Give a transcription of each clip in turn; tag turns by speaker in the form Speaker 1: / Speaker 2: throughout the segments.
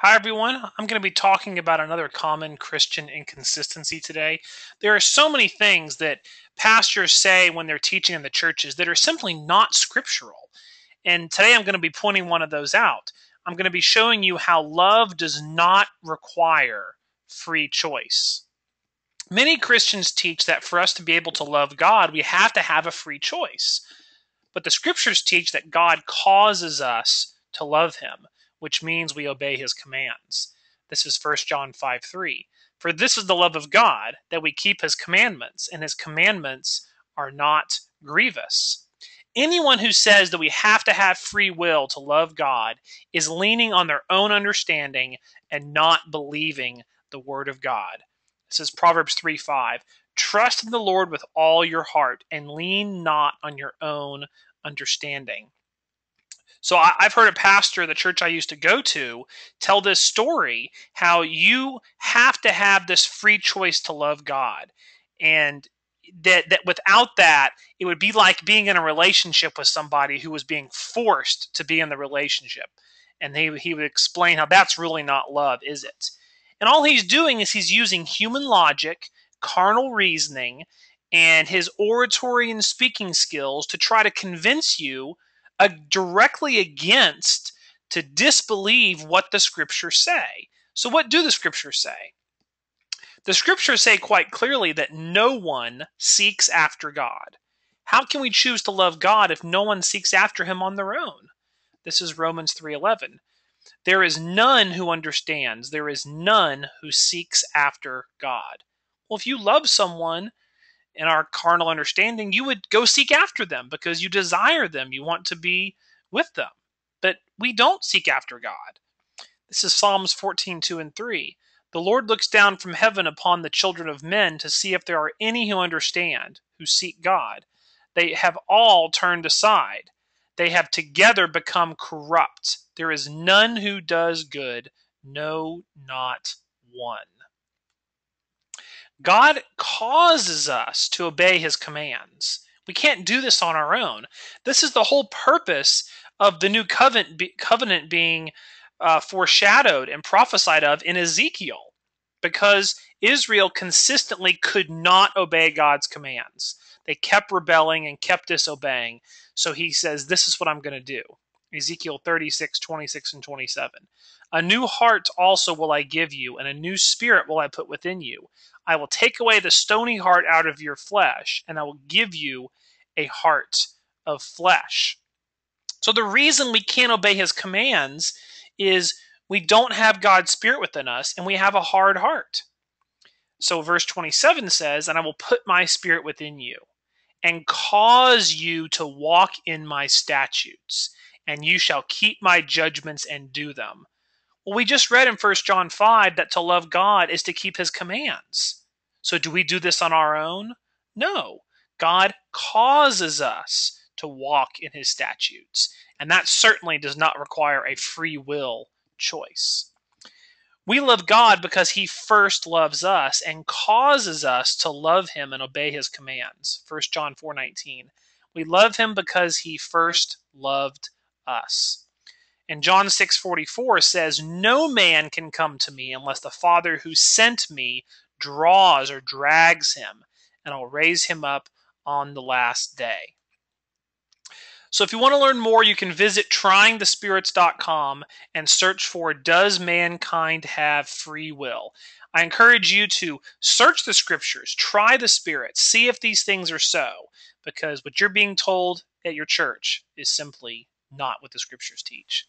Speaker 1: Hi, everyone. I'm going to be talking about another common Christian inconsistency today. There are so many things that pastors say when they're teaching in the churches that are simply not scriptural. And today I'm going to be pointing one of those out. I'm going to be showing you how love does not require free choice. Many Christians teach that for us to be able to love God, we have to have a free choice. But the scriptures teach that God causes us to love him, which means we obey his commands. This is 1 John 5:3. For this is the love of God, that we keep his commandments, and his commandments are not grievous. Anyone who says that we have to have free will to love God is leaning on their own understanding and not believing the word of God. This is Proverbs 3:5. Trust in the Lord with all your heart and lean not on your own understanding. So I've heard a pastor, the church I used to go to, tell this story how you have to have this free choice to love God. And that without that, it would be like being in a relationship with somebody who was being forced to be in the relationship. And he would explain how that's really not love, is it? And all he's doing is he's using human logic, carnal reasoning, and his oratory and speaking skills to try to convince you directly against to disbelieve what the scriptures say. So, what do the scriptures say? The scriptures say quite clearly that no one seeks after God. How can we choose to love God if no one seeks after him on their own? This is Romans 3:11. There is none who understands, there is none who seeks after God. Well, if you love someone in our carnal understanding, you would go seek after them because you desire them. You want to be with them. But we don't seek after God. This is Psalms 14:2-3. The Lord looks down from heaven upon the children of men to see if there are any who understand, who seek God. They have all turned aside. They have together become corrupt. There is none who does good, no, not one. God causes us to obey his commands. We can't do this on our own. This is the whole purpose of the new covenant being foreshadowed and prophesied of in Ezekiel, because Israel consistently could not obey God's commands. They kept rebelling and kept disobeying. So he says, this is what I'm going to do. Ezekiel 36:26-27. A new heart also will I give you, and a new spirit will I put within you. I will take away the stony heart out of your flesh, and I will give you a heart of flesh. So the reason we can't obey his commands is we don't have God's spirit within us, and we have a hard heart. So verse 27 says, and I will put my spirit within you, and cause you to walk in my statutes, and you shall keep my judgments and do them. Well, we just read in 1 John 5 that to love God is to keep his commands. So do we do this on our own? No. God causes us to walk in his statutes, and that certainly does not require a free will choice. We love God because he first loves us and causes us to love him and obey his commands. 1 John 4:19. We love him because he first loved us. And John 6:44 says, no man can come to me unless the Father who sent me draws or drags him, and I'll raise him up on the last day. So if you want to learn more, you can visit tryingthespirits.com and search for Does Mankind Have Free Will? I encourage you to search the scriptures, try the spirits, see if these things are so, because what you're being told at your church is simply not what the scriptures teach.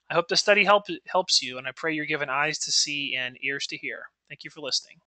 Speaker 1: I hope the study helps you, and I pray you're given eyes to see and ears to hear. Thank you for listening.